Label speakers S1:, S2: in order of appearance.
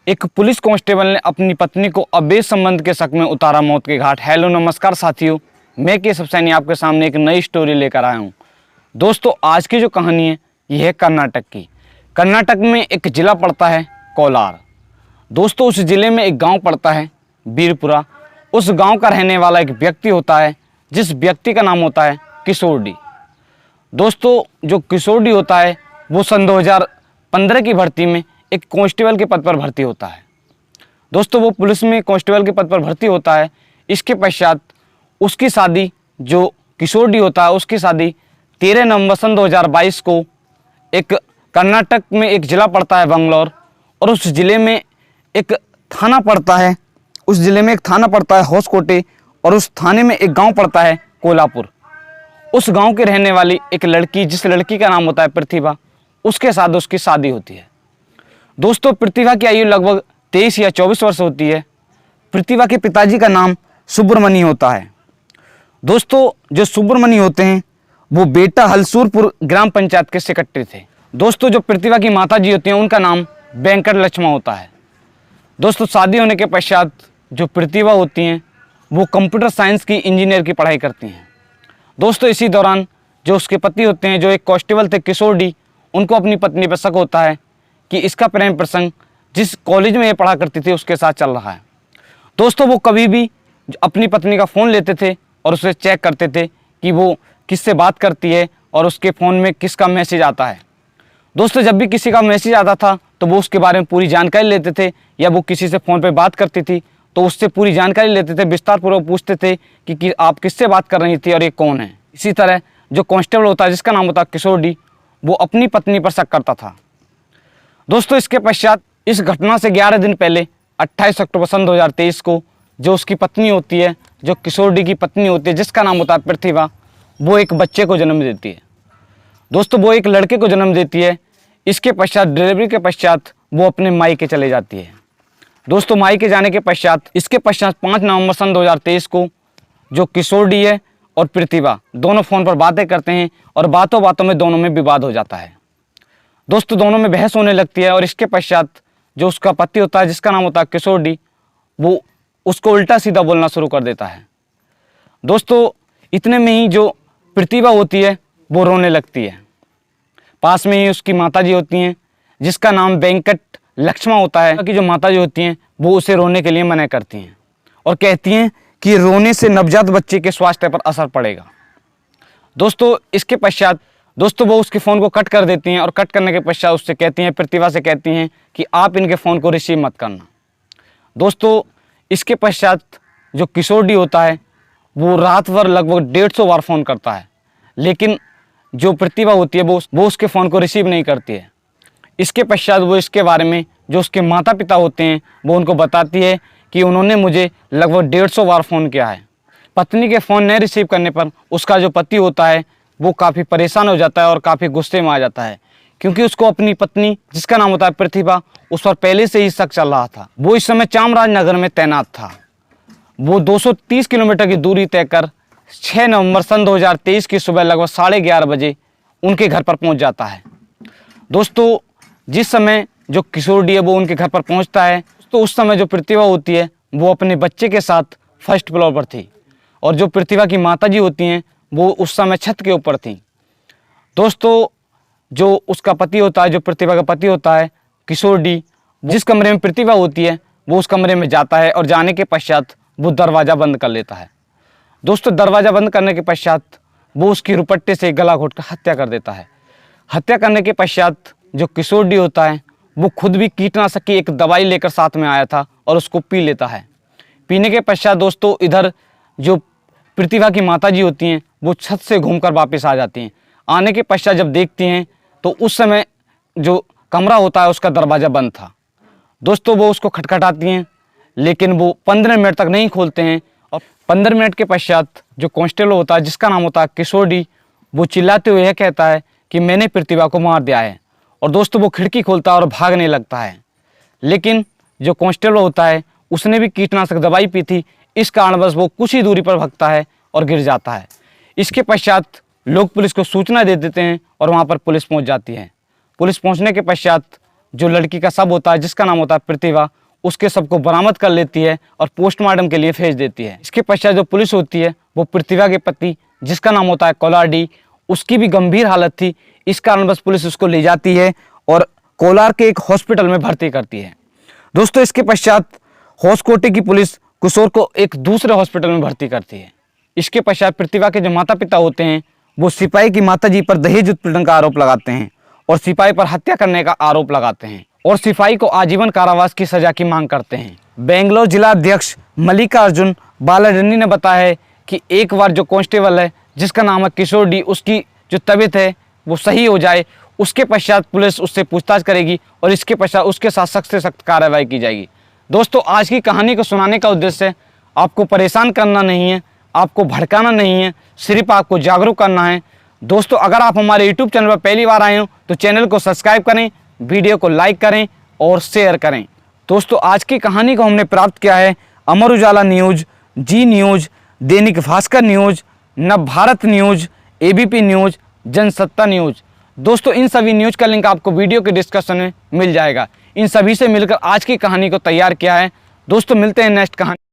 S1: एक police constable ने अपनी पत्नी को अवैध संबंध के शक में उतारा मौत के घाट। हेलो नमस्कार साथियों, मैं केशव सैनी आपके सामने एक नई स्टोरी लेकर आया हूँ। दोस्तों, आज की जो कहानी है यह है कर्नाटक की। कर्नाटक में एक ज़िला पड़ता है कोलार। दोस्तों, उस ज़िले में एक गांव पड़ता है वीरपुरा। उस गांव का रहने वाला एक व्यक्ति होता है, जिस व्यक्ति का नाम होता है किशोर। दोस्तों, जो किशोर होता है वो सन 2015 की भर्ती में एक कांस्टेबल के पद पर भर्ती होता है। दोस्तों, वो पुलिस में कांस्टेबल के पद पर भर्ती होता है। इसके पश्चात उसकी शादी, जो किशोर होता है उसकी शादी 13 नवंबर सन 2022 को एक कर्नाटक में एक ज़िला पड़ता है बंगलौर, और उस ज़िले में एक थाना पड़ता है। होसकोटे, और उस थाने में एक गांव पड़ता है कोल्हापुर। उस गांव के रहने वाली एक लड़की, जिस लड़की का नाम होता है प्रतिभा, उसके साथ उसकी शादी होती है। दोस्तों, प्रतिभा की आयु लगभग 23 या 24 वर्ष होती है। प्रतिभा के पिताजी का नाम सुब्रमण्य होता है। दोस्तों, जो सुब्रमण्य होते हैं वो बेटा हलसूरपुर ग्राम पंचायत के सेक्रेटरी थे। दोस्तों, जो प्रतिभा की माता जी होती हैं उनका नाम वेंकट लक्ष्मा होता है। दोस्तों, शादी होने के पश्चात जो प्रतिभा होती हैं वो कंप्यूटर साइंस की इंजीनियर की पढ़ाई करती हैं। दोस्तों, इसी दौरान जो उसके पति होते हैं, जो एक कांस्टेबल थे किशोर, उनको अपनी पत्नी पर शक होता है कि इसका प्रेम प्रसंग जिस कॉलेज में ये पढ़ा करती थी उसके साथ चल रहा है। दोस्तों, वो कभी भी अपनी पत्नी का फ़ोन लेते थे और उसे चेक करते थे कि वो किससे बात करती है और उसके फ़ोन में किसका मैसेज आता है। दोस्तों, जब भी किसी का मैसेज आता था तो वो उसके बारे में पूरी जानकारी लेते थे, या वो किसी से फ़ोन पर बात करती थी तो उससे पूरी जानकारी लेते थे, विस्तारपूर्वक पूछते थे कि आप किससे बात कर रही थी और ये कौन है। इसी तरह जो कांस्टेबल होता है, जिसका नाम होता है किशोर, वो अपनी पत्नी पर शक करता था। दोस्तों, इसके पश्चात इस घटना से 11 दिन पहले 28 अक्टूबर सन 2023 को जो उसकी पत्नी होती है, जो किशोर की पत्नी होती है, जिसका नाम होता है प्रतिभा, वो एक बच्चे को जन्म देती है। दोस्तों, वो एक लड़के को जन्म देती है। इसके पश्चात डिलीवरी के पश्चात वो अपने मायके चले जाती है। दोस्तों, मायके जाने के पश्चात इसके पश्चात 5 नवंबर सन 2023 को जो किशोर है और प्रतिभा दोनों फ़ोन पर बातें करते हैं, और बातों बातों में दोनों में विवाद हो जाता है। दोस्तों, दोनों में बहस होने लगती है, और इसके पश्चात जो उसका पति होता है, जिसका नाम होता है किशोर, वो उसको उल्टा सीधा बोलना शुरू कर देता है। दोस्तों, इतने में ही जो प्रतिभा होती है वो रोने लगती है। पास में ही उसकी माताजी होती हैं, जिसका नाम वेंकट लक्ष्मा होता है। कि जो माताजी होती हैं वो उसे रोने के लिए मना करती हैं और कहती हैं कि रोने से नवजात बच्चे के स्वास्थ्य पर असर पड़ेगा। दोस्तों, इसके पश्चात वो उसके फ़ोन को कट कर देती हैं, और कट करने के पश्चात उससे कहती हैं, प्रतिभा से कहती हैं कि आप इनके फ़ोन को रिसीव मत करना। दोस्तों, इसके पश्चात जो किशोर होता है वो रात भर लगभग 150 बार फ़ोन करता है, लेकिन जो प्रतिभा होती है वो उसके फ़ोन को रिसीव नहीं करती है। इसके पश्चात वो इसके बारे में जो उसके माता पिता होते हैं वो उनको बताती है कि उन्होंने मुझे लगभग 150 बार फ़ोन किया है। पत्नी के फ़ोन नहीं रिसीव करने पर उसका जो पति होता है वो काफ़ी परेशान हो जाता है और काफ़ी गुस्से में आ जाता है, क्योंकि उसको अपनी पत्नी, जिसका नाम होता है प्रतिभा, उस पर पहले से ही शक चल रहा था। वो इस समय चामराजनगर में तैनात था। वो 230 किलोमीटर की दूरी तय कर 6 नवंबर सन 2023 की सुबह लगभग 11:30 बजे उनके घर पर पहुंच जाता है। दोस्तों, जिस समय जो किशोर है वो उनके घर पर पहुंचता है, तो उस समय जो प्रतिभा होती है वो अपने बच्चे के साथ फर्स्ट फ्लोर पर थी, और जो प्रतिभा की माताजी होती हैं वो उस समय छत के ऊपर थी। दोस्तों, जो उसका पति होता है, जो प्रतिभा का पति होता है किशोर, जिस कमरे में प्रतिभा होती है वो उस कमरे में जाता है, और जाने के पश्चात वो दरवाज़ा बंद कर लेता है। दोस्तों, दरवाज़ा बंद करने के पश्चात वो उसकी रुपट्टे से गला घोंटकर हत्या कर देता है। हत्या करने के पश्चात जो किशोर होता है वो खुद भी कीटनाशक की एक दवाई लेकर साथ में आया था और उसको पी लेता है। पीने के पश्चात दोस्तों, इधर जो प्रतिभा की माताजी होती हैं वो छत से घूमकर वापस आ जाती हैं। आने के पश्चात जब देखती हैं तो उस समय जो कमरा होता है उसका दरवाज़ा बंद था। दोस्तों, वो उसको खटखटाती हैं, लेकिन वो 15 मिनट तक नहीं खोलते हैं, और 15 मिनट के पश्चात जो कांस्टेबल होता है, जिसका नाम होता है किशोर, वो चिल्लाते हुए यह कहता है कि मैंने प्रतिभा को मार दिया है। और दोस्तों, वो खिड़की खोलता है और भागने लगता है, लेकिन जो कांस्टेबल होता है उसने भी कीटनाशक दवाई पी थी। इस कारणवश वो कुछ ही दूरी पर भागता है और गिर जाता है। इसके पश्चात लोग पुलिस को सूचना दे देते हैं और वहाँ पर पुलिस पहुँच जाती है। पुलिस पहुँचने के पश्चात जो लड़की का शव होता है, जिसका नाम होता है प्रतिभा, उसके शव को बरामद कर लेती है और पोस्टमार्टम के लिए भेज देती है। इसके पश्चात जो पुलिस होती है वो प्रतिभा के पति, जिसका नाम होता है कोलार डी, उसकी भी गंभीर हालत थी, इस कारण बस पुलिस उसको ले जाती है और कोलार के एक हॉस्पिटल में भर्ती करती है। दोस्तों इसके पश्चात होसकोटे की पुलिस किशोर को एक दूसरे हॉस्पिटल में भर्ती करती है। इसके पश्चात प्रतिभा के जो माता पिता होते हैं वो सिपाही की माता जी पर दहेज उत्पीड़न का आरोप लगाते हैं और सिपाही पर हत्या करने का आरोप लगाते हैं और सिपाही को आजीवन कारावास की सजा की मांग करते हैं। बेंगलोर जिला अध्यक्ष मल्लिकार्जुन बालाडनी ने बताया है कि एक बार जो कांस्टेबल है, जिसका नाम है किशोर डी, उसकी जो तबीयत है वो सही हो जाए, उसके पश्चात पुलिस उससे पूछताछ करेगी और इसके पश्चात उसके साथ सख्त से सख्त कार्रवाई की जाएगी। दोस्तों आज की कहानी को सुनाने का उद्देश्य आपको परेशान करना नहीं है, आपको भड़काना नहीं है, सिर्फ आपको जागरूक करना है। दोस्तों अगर आप हमारे यूट्यूब चैनल पर पहली बार आए हो तो चैनल को सब्सक्राइब करें, वीडियो को लाइक करें और शेयर करें। दोस्तों आज की कहानी को हमने प्राप्त किया है अमर उजाला न्यूज़, जी न्यूज़, दैनिक भास्कर न्यूज़, नव Bharat news, ABP news, Jansatta news. दोस्तों इन सभी न्यूज़ का लिंक आपको वीडियो के डिस्क्रिप्शन में मिल जाएगा। इन सभी से मिलकर आज की कहानी को तैयार किया है। दोस्तों मिलते हैं नेक्स्ट कहानी।